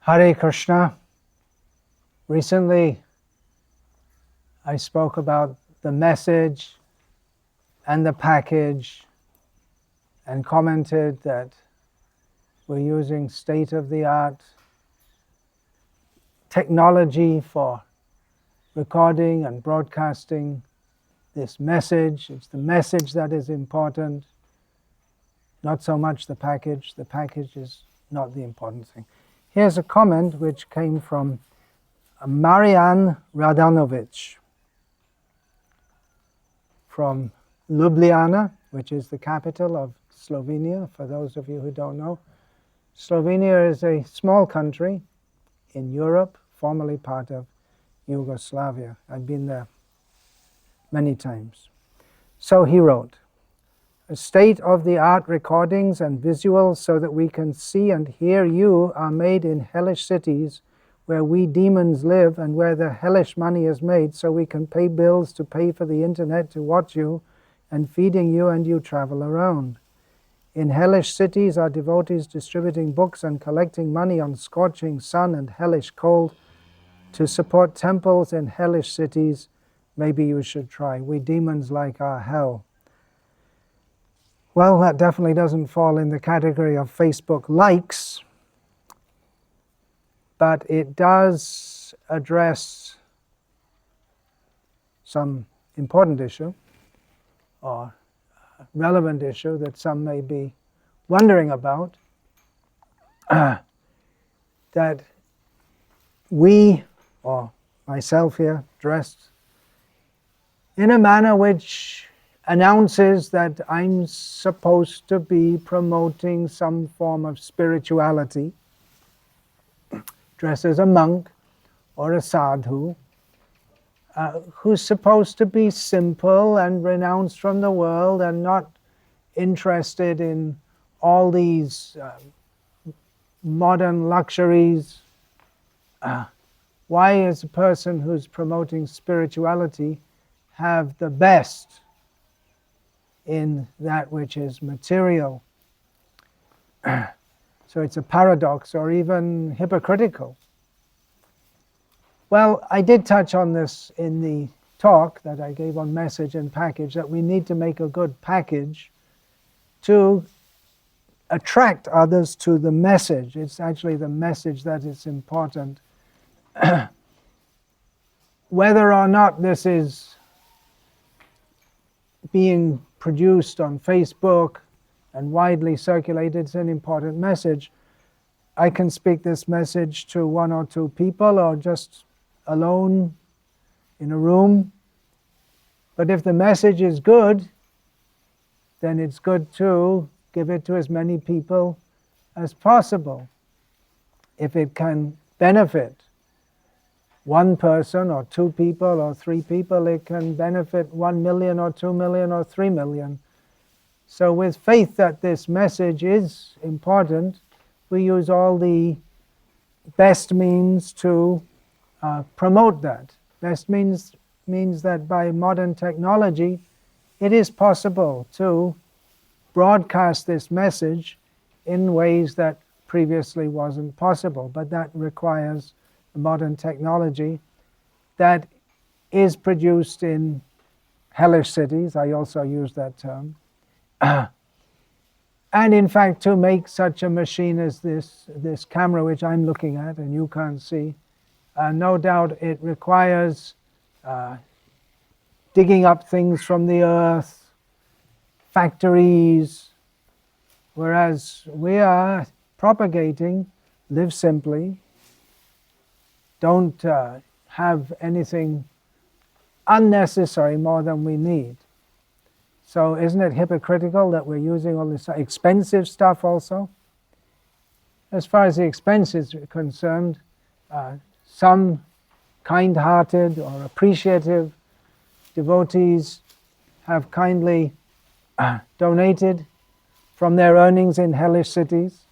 Hare Krishna. Recently, I spoke about the message and the package and commented that we're using state-of-the-art technology for recording and broadcasting this message. It's the message that is important, not so much the package. The package is not the important thing. Here's a comment which came from Marian Radanovic from Ljubljana, which is the capital of Slovenia, for those of you who don't know. Slovenia is a small country in Europe, formerly part of Yugoslavia. I've been there many times. So he wrote, "A state-of-the-art recordings and visuals so that we can see and hear you are made in hellish cities where we demons live and where the hellish money is made, so we can pay bills to pay for the internet to watch you and feeding you, and you travel around. In hellish cities are devotees distributing books and collecting money on scorching sun and hellish cold to support temples in hellish cities. Maybe you should try. We demons like our hell." Well, that definitely doesn't fall in the category of Facebook likes, but it does address some important issue or relevant issue that some may be wondering about, that we, or myself here, dressed in a manner which announces that I'm supposed to be promoting some form of spirituality, dressed as a monk or a sadhu, who's supposed to be simple and renounced from the world and not interested in all these modern luxuries. Why is a person who's promoting spirituality have the best in that which is material? So it's a paradox or even hypocritical. Well, I did touch on this in the talk that I gave on message and package, that we need to make a good package to attract others to the message. It's actually the message that is important. Whether or not this is being produced on Facebook and widely circulated, it's an important message. I can speak this message to one or two people or just alone in a room. But if the message is good, then it's good to give it to as many people as possible. If it can benefit one person or two people or three people, it can benefit 1 million or 2 million or 3 million. So with faith that this message is important, we use all the best means to promote that. Best means that by modern technology, it is possible to broadcast this message in ways that previously wasn't possible, but that requires modern technology that is produced in hellish cities. I also use that term. And in fact, to make such a machine as this camera, which I'm looking at and you can't see, no doubt it requires digging up things from the earth, factories, whereas we are propagating, live simply, don't have anything unnecessary more than we need. So isn't it hypocritical that we're using all this expensive stuff also? As far as the expenses are concerned, some kind-hearted or appreciative devotees have kindly donated from their earnings in hellish cities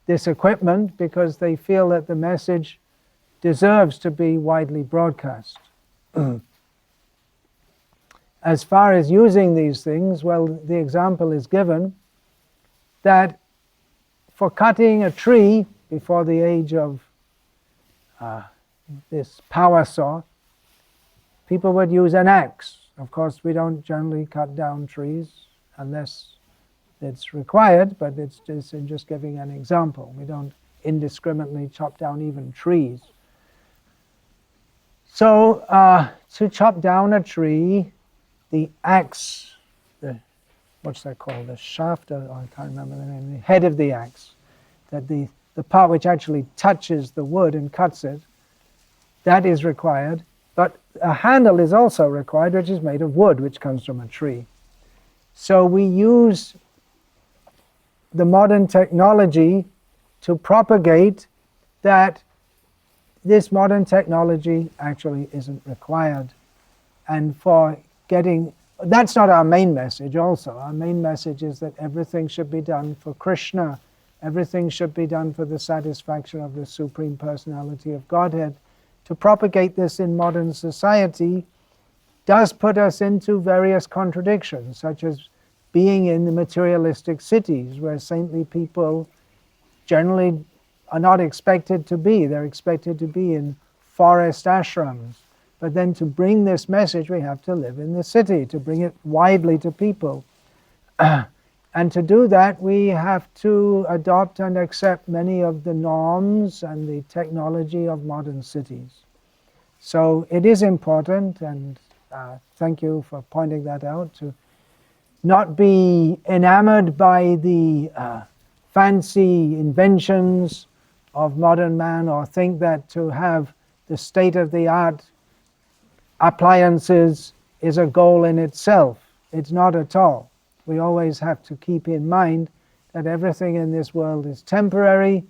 this equipment because they feel that the message deserves to be widely broadcast. As far as using these things, well, the example is given that for cutting a tree before the age of this power saw, people would use an axe. Of course, we don't generally cut down trees unless it's required, but it's just giving an example. We don't indiscriminately chop down even trees. So to chop down a tree, the axe, what's that called? The shaft, I can't remember the name, the head of the axe, that the part which actually touches the wood and cuts it, that is required. But a handle is also required, which is made of wood, which comes from a tree. So we use the modern technology to propagate that this modern technology actually isn't required. And for getting, that's not our main message also. Our main message is that everything should be done for Krishna. Everything should be done for the satisfaction of the Supreme Personality of Godhead. To propagate this in modern society does put us into various contradictions, such as being in the materialistic cities where saintly people generally are not expected to be. They're expected to be in forest ashrams. But then to bring this message, we have to live in the city, to bring it widely to people. And to do that, we have to adopt and accept many of the norms and the technology of modern cities. So it is important, and thank you for pointing that out, to not be enamored by the fancy inventions of modern man, or think that to have the state-of-the-art appliances is a goal in itself. It's not at all. We always have to keep in mind that everything in this world is temporary,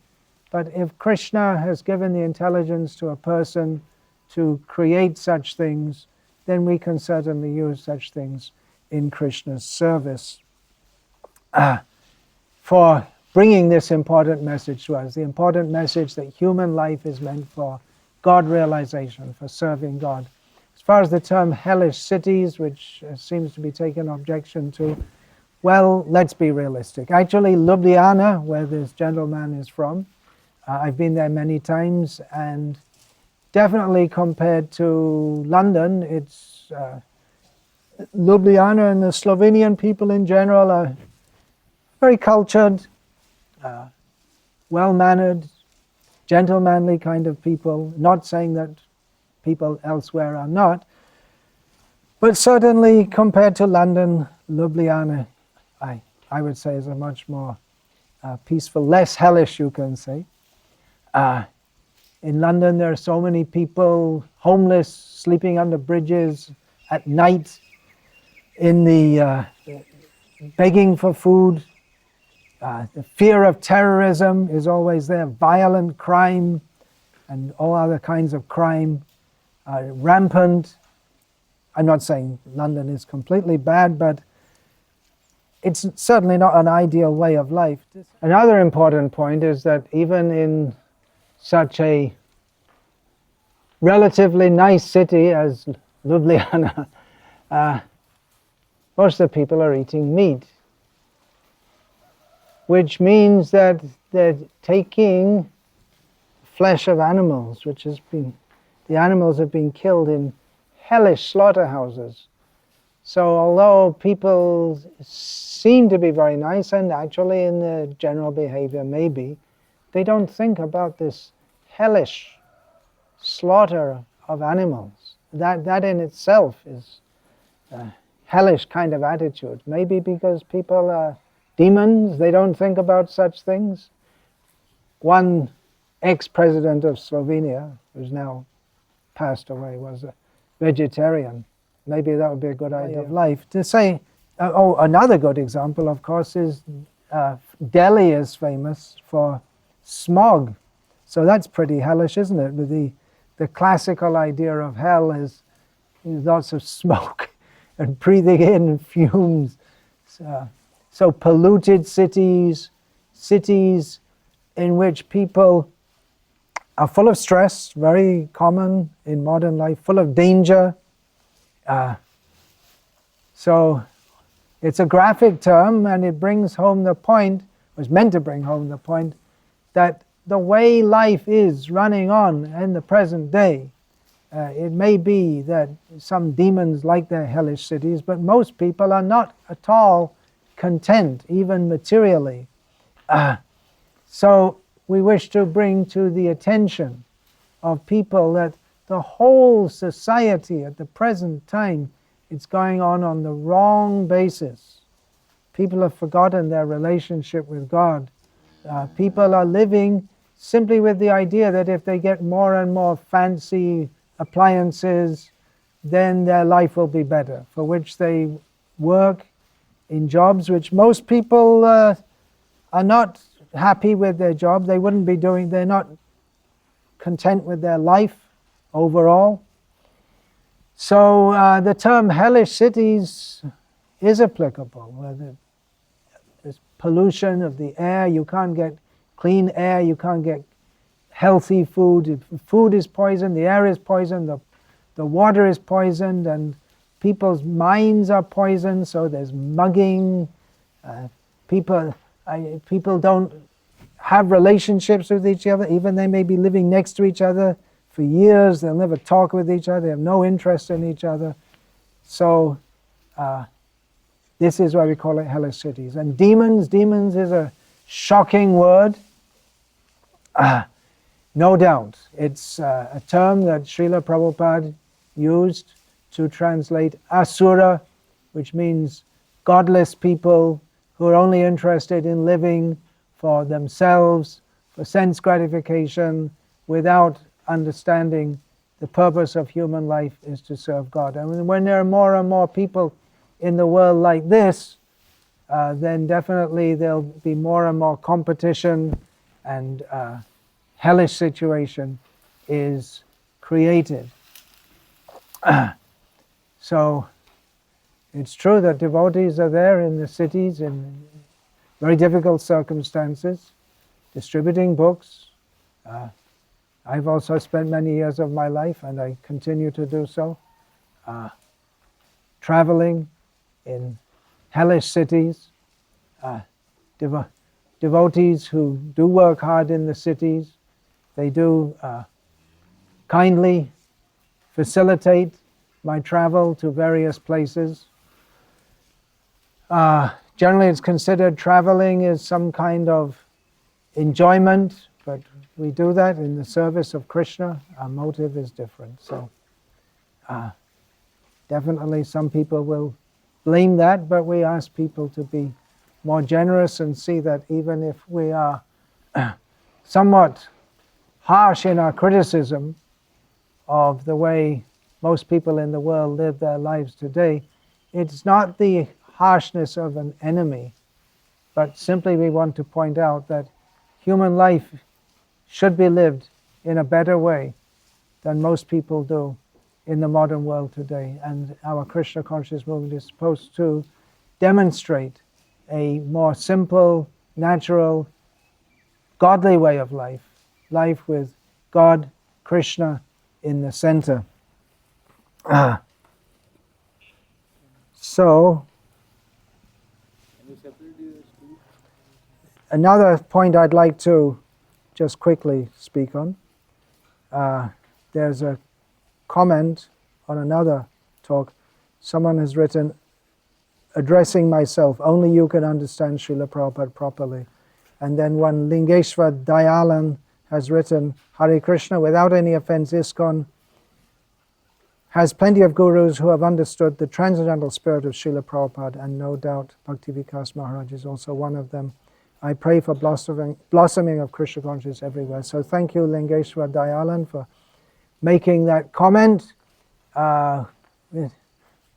but if Krishna has given the intelligence to a person to create such things, then we can certainly use such things in Krishna's service for bringing this important message to us, the important message that human life is meant for God realization, for serving God. As far as the term hellish cities, which seems to be taken objection to, well, let's be realistic. Actually, Ljubljana, where this gentleman is from, I've been there many times, and definitely compared to London, it's Ljubljana and the Slovenian people in general are very cultured, well-mannered, gentlemanly kind of people. Not saying that people elsewhere are not, but certainly compared to London, Ljubljana, I would say, is a much more peaceful, less hellish, you can say. In London, there are so many people homeless, sleeping under bridges at night, in the begging for food. The fear of terrorism is always there. Violent crime and all other kinds of crime, rampant. I'm not saying London is completely bad, but it's certainly not an ideal way of life. Another important point is that even in such a relatively nice city as Ljubljana, most of the people are eating meat, which means that they're taking flesh of animals, which has been, the animals have been killed in hellish slaughterhouses. So although people seem to be very nice, and actually in their general behavior maybe, they don't think about this hellish slaughter of animals. That in itself is a hellish kind of attitude. Maybe because people are demons, they don't think about such things. One ex-president of Slovenia, who's now passed away, was a vegetarian. Maybe that would be a good idea of life. To say, another good example, of course, is Delhi is famous for smog. So that's pretty hellish, isn't it? With the classical idea of hell is lots of smoke and breathing in fumes. So polluted cities, cities in which people are full of stress, very common in modern life, full of danger. So it's a graphic term, and it brings home the point, was meant to bring home the point, that the way life is running on in the present day, it may be that some demons like their hellish cities, but most people are not at all content, even materially. So we wish to bring to the attention of people that the whole society at the present time, it's going on the wrong basis. People have forgotten their relationship with God. People are living simply with the idea that if they get more and more fancy appliances, then their life will be better, for which they work in jobs which most people are not happy with their job. They wouldn't be doing, they're not content with their life overall. So the term hellish cities is applicable. There's pollution of the air, you can't get clean air, you can't get healthy food. Food is poisoned, the air is poisoned, the water is poisoned, and people's minds are poisoned, so there's mugging. People don't have relationships with each other, even they may be living next to each other for years, they'll never talk with each other, they have no interest in each other. So this is why we call it hellish cities. And demons is a shocking word. No doubt, it's a term that Srila Prabhupada used to translate asura, which means godless people who are only interested in living for themselves, for sense gratification, without understanding the purpose of human life is to serve God. I mean, when there are more and more people in the world like this, then definitely there'll be more and more competition, and hellish situation is created. So it's true that devotees are there in the cities in very difficult circumstances, distributing books. I've also spent many years of my life, and I continue to do so, traveling in hellish cities. Devotees who do work hard in the cities, they do kindly facilitate my travel to various places. Generally it's considered traveling is some kind of enjoyment, but we do that in the service of Krishna. Our motive is different. So definitely some people will blame that, but we ask people to be more generous and see that even if we are somewhat harsh in our criticism of the way most people in the world live their lives today, it's not the harshness of an enemy, but simply we want to point out that human life should be lived in a better way than most people do in the modern world today. And our Krishna conscious movement is supposed to demonstrate a more simple, natural, godly way of life, life with God, Krishna in the center. So, another point I'd like to just quickly speak on. There's a comment on another talk. Someone has written, addressing myself, only you can understand Srila Prabhupada properly. And then one Lingeshwar Dayalan has written, Hare Krishna, without any offense, ISKCON has plenty of gurus who have understood the transcendental spirit of Srila Prabhupada, and no doubt Bhakti Vikasa Maharaj is also one of them. I pray for blossoming of Krishna consciousness everywhere. So thank you, Lingeshwar Dayalan, for making that comment.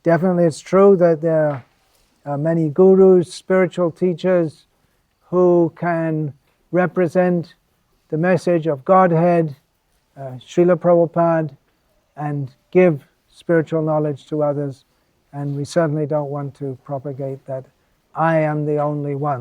Definitely it's true that there are many gurus, spiritual teachers, who can represent the message of Godhead, Srila Prabhupada, and give spiritual knowledge to others. And we certainly don't want to propagate that I am the only one.